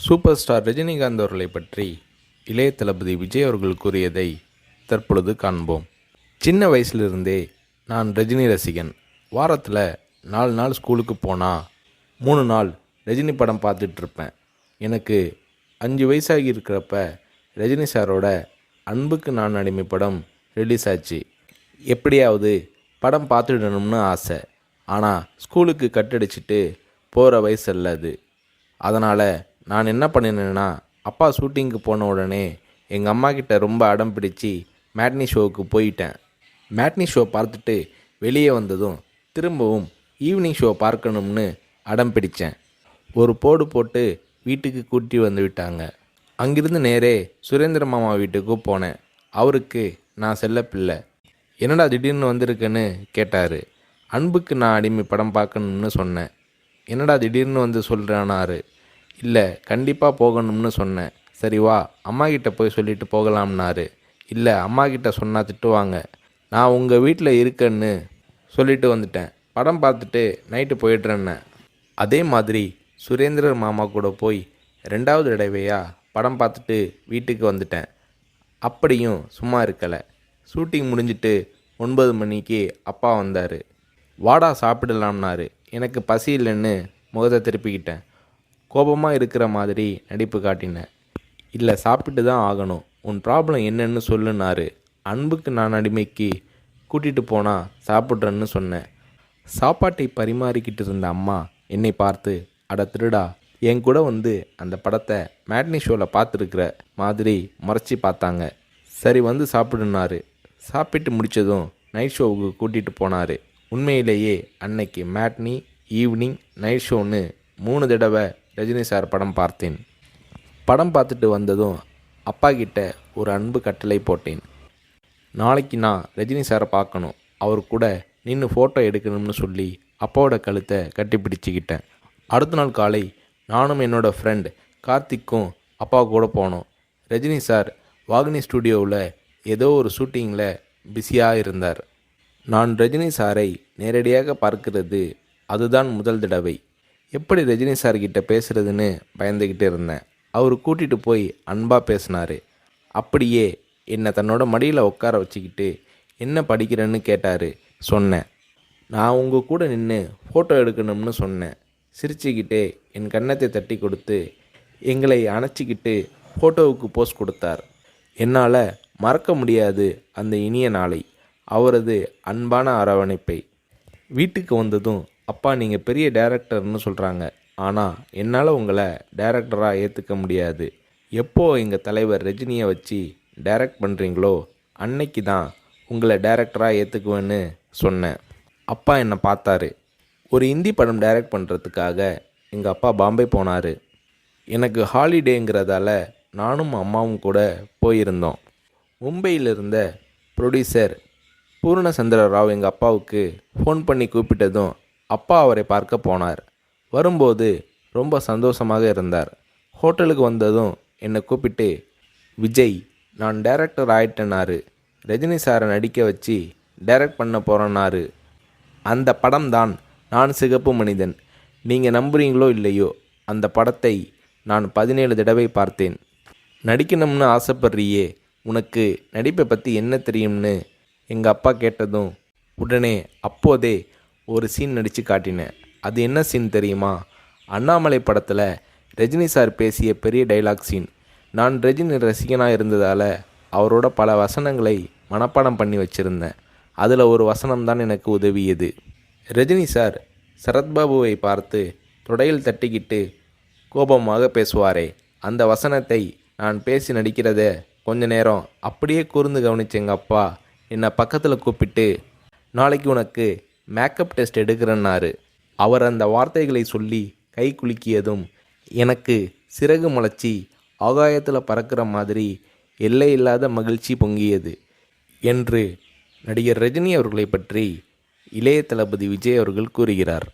Super star Rajinikanth அவர்களை பற்றி இளைய தளபதி விஜய் அவர்கள் கூறியதை தற்பொழுது காண்போம். சின்ன வயசுலிருந்தே நான் ரஜினி ரசிகன். வாரத்தில் 4 நாள் ஸ்கூலுக்கு போனால் 3 நாள் ரஜினி படம் பார்த்துட்ருப்பேன். எனக்கு 5 வயசாகி இருக்கிறப்ப ரஜினி சாரோட அன்புக்கு நான் அடிமை படம் ரிலீஸ் ஆச்சு. எப்படியாவது படம் பார்த்துடணும்னு ஆசை. ஆனால் ஸ்கூலுக்கு கட்டடிச்சிட்டு போகிற வயசு அல்ல அது. அதனால் நான் என்ன பண்ணினேன்னா, அப்பா ஷூட்டிங்க்கு போன உடனே எங்கள் அம்மா கிட்ட ரொம்ப அடம் பிடிச்சி மேட்னி ஷோவுக்கு போயிட்டேன். மேட்னி ஷோ பார்த்துட்டு வெளியே வந்ததும் திரும்பவும் ஈவினிங் ஷோ பார்க்கணும்னு அடம் பிடித்தேன். ஒரு போடு போட்டு வீட்டுக்கு கூட்டி வந்து விட்டாங்க. அங்கிருந்து நேரே சுரேந்திர மாமா வீட்டுக்கு போனேன். அவருக்கு நான் செல்ல பிள்ளை. என்னடா திடீர்னு வந்திருக்கேன்னு கேட்டார். அன்புக்கு நான் அடிமை படம் பார்க்கணும்னு சொன்னேன். என்னடா திடீர்னு வந்து சொல்கிறானாரு. இல்லை, கண்டிப்பாக போகணும்னு சொன்னேன். சரி வா, அம்மா கிட்ட போய் சொல்லிட்டு போகலாம்னாரு. இல்லை, அம்மா கிட்ட சொன்னால் திட்டுவாங்க. நான் உங்கள் வீட்டில் இருக்கேன்னு சொல்லிட்டு வந்துட்டேன். படம் பார்த்துட்டு நைட்டு போயிடுறேன்னு. அதே மாதிரி சுரேந்திரர் மாமா கூட போய் 2வது தடவையாக படம் பார்த்துட்டு வீட்டுக்கு வந்துட்டேன். அப்படியும் சும்மா இருக்கலை. ஷூட்டிங் முடிஞ்சிட்டு 9 மணிக்கு அப்பா வந்தார். வாடா சாப்பிடலாம்னாரு. எனக்கு பசி இல்லைன்னு முகத்தை திருப்பிக்கிட்டேன். கோபமாக இருக்கிற மாதிரி நடிப்பு காட்டினேன். இல்லை, சாப்பிட்டு தான் ஆகணும். உன் ப்ராப்ளம் என்னன்னு சொல்லுனாரு. அன்புக்கு நான் அடிமைக்கு கூட்டிகிட்டு போனால் சாப்பிட்றேன்னு சொன்னேன். சாப்பாட்டை பரிமாறிக்கிட்டு இருந்த அம்மா என்னை பார்த்து, அட திருடா, என் கூட வந்து அந்த படத்தை மேட்னி ஷோவில் பார்த்துருக்குற மாதிரி முறைச்சி பார்த்தாங்க. சரி வந்து சாப்பிடுனாரு. சாப்பிட்டு முடித்ததும் நைட் ஷோவுக்கு கூட்டிகிட்டு போனார். உண்மையிலேயே அன்னைக்கு மேட்னி, ஈவினிங், நைட் ஷோன்னு 3 தடவை ரஜினி சார் படம் பார்த்தேன். படம் பார்த்துட்டு வந்ததும் அப்பா கிட்ட ஒரு அன்பு கட்டளை போட்டேன். நாளைக்கு நான் ரஜினி சாரை பார்க்கணும், அவர் கூட நின்று ஃபோட்டோ எடுக்கணும்னு சொல்லி அப்பாவோட கழுத்தை கட்டி பிடிச்சிக்கிட்டேன். அடுத்த நாள் காலை நானும் என்னோடய ஃப்ரெண்ட் கார்த்திக்கும் அப்பா கூட போனோம். ரஜினி சார் வாகினி ஸ்டுடியோவில் ஏதோ ஒரு ஷூட்டிங்கில் பிஸியாக இருந்தார். நான் ரஜினி சாரை நேரடியாக பார்க்கிறது அதுதான் முதல் தடவை. எப்படி ரஜினி சார்கிட்ட பேசுகிறதுன்னு பயந்துக்கிட்டு இருந்தேன். அவர் கூட்டிகிட்டு போய் அன்பாக பேசினார். அப்படியே என்னை தன்னோட மடியில் உட்கார வச்சுக்கிட்டு என்ன படிக்கிறேன்னு கேட்டார். சொன்னேன், நான் உங்கள் கூட நின்று ஃபோட்டோ எடுக்கணும்னு சொன்னேன். சிரிச்சுக்கிட்டே என் கன்னத்தை தட்டி கொடுத்து எங்களை அணைச்சிக்கிட்டு ஃபோட்டோவுக்கு போஸ் கொடுத்தார். என்னால் மறக்க முடியாது அந்த இனிய நாளை, அவரது அன்பான அரவணைப்பை. வீட்டுக்கு வந்ததும், அப்பா நீங்கள் பெரிய டைரக்டர்னு சொல்கிறாங்க, ஆனால் என்னால் உங்களை டைரக்டராக ஏற்றுக்க முடியாது. எப்போ எங்கள் தலைவர் ரஜினியை வச்சு டைரக்ட் பண்ணுறீங்களோ அன்னைக்கு தான் உங்களை டைரக்டராக ஏற்றுக்குவேன்னு சொன்னேன். அப்பா என்னை பார்த்தாரு. ஒரு ஹிந்தி படம் டைரக்ட் பண்ணுறதுக்காக எங்கள் அப்பா பாம்பே போனார். எனக்கு ஹாலிடேங்கிறதால நானும் அம்மாவும் கூட போயிருந்தோம். மும்பையில் இருந்த ப்ரொடியூசர் பூர்ணச்சந்திர ராவ் எங்கள் அப்பாவுக்கு ஃபோன் பண்ணி கூப்பிட்டதும் அப்பா அவரை பார்க்க போனார். வரும்போது ரொம்ப சந்தோஷமாக இருந்தார். ஹோட்டலுக்கு வந்ததும் என்னை கூப்பிட்டு, விஜய், நான் டைரக்டர் ஆயிட்டேனாரு. ரஜினி சாரை நடிக்க வச்சு டைரக்ட் பண்ண போகிறேன்னாரு. அந்த படம் தான் நான் சிகப்பு மனிதன். நீங்கள் நம்புறீங்களோ இல்லையோ, அந்த படத்தை நான் 17 தடவை பார்த்தேன். நடிக்கணும்னு ஆசைப்படுறியே, உனக்கு நடிப்பை பற்றி என்ன தெரியும்னு எங்கள் அப்பா கேட்டதும் உடனே அப்போதே ஒரு சீன் நடித்து காட்டினேன். அது என்ன சீன் தெரியுமா? அண்ணாமலை படத்தில் ரஜினி சார் பேசிய பெரிய டைலாக் சீன். நான் ரஜினி ரசிகனாக இருந்ததால் அவரோட பல வசனங்களை மனப்பாடம் பண்ணி வச்சுருந்தேன். அதில் ஒரு வசனம்தான் எனக்கு உதவியது. ரஜினி சார் சரத்பாபுவை பார்த்து தொடையில் தட்டிக்கிட்டு கோபமாக பேசுவாரே, அந்த வசனத்தை நான் பேசி நடிக்கிறத கொஞ்ச நேரம் அப்படியே கூர்ந்து கவனிச்ச எங்கள் அப்பா என்னை பக்கத்தில் கூப்பிட்டு, நாளைக்கு உனக்கு மேக்கப் டெஸ்ட் எடுக்கிறேன்னாரு. அவர் அந்த வார்த்தைகளை சொல்லி கை குலுக்கியதும் எனக்கு சிறகு முளைச்சி ஆகாயத்தில் பறக்கிற மாதிரி எல்லையில்லாத மகிழ்ச்சி பொங்கியது என்று நடிகர் ரஜினி அவர்களை பற்றி இளைய தளபதி விஜய் அவர்கள் கூறுகிறார்.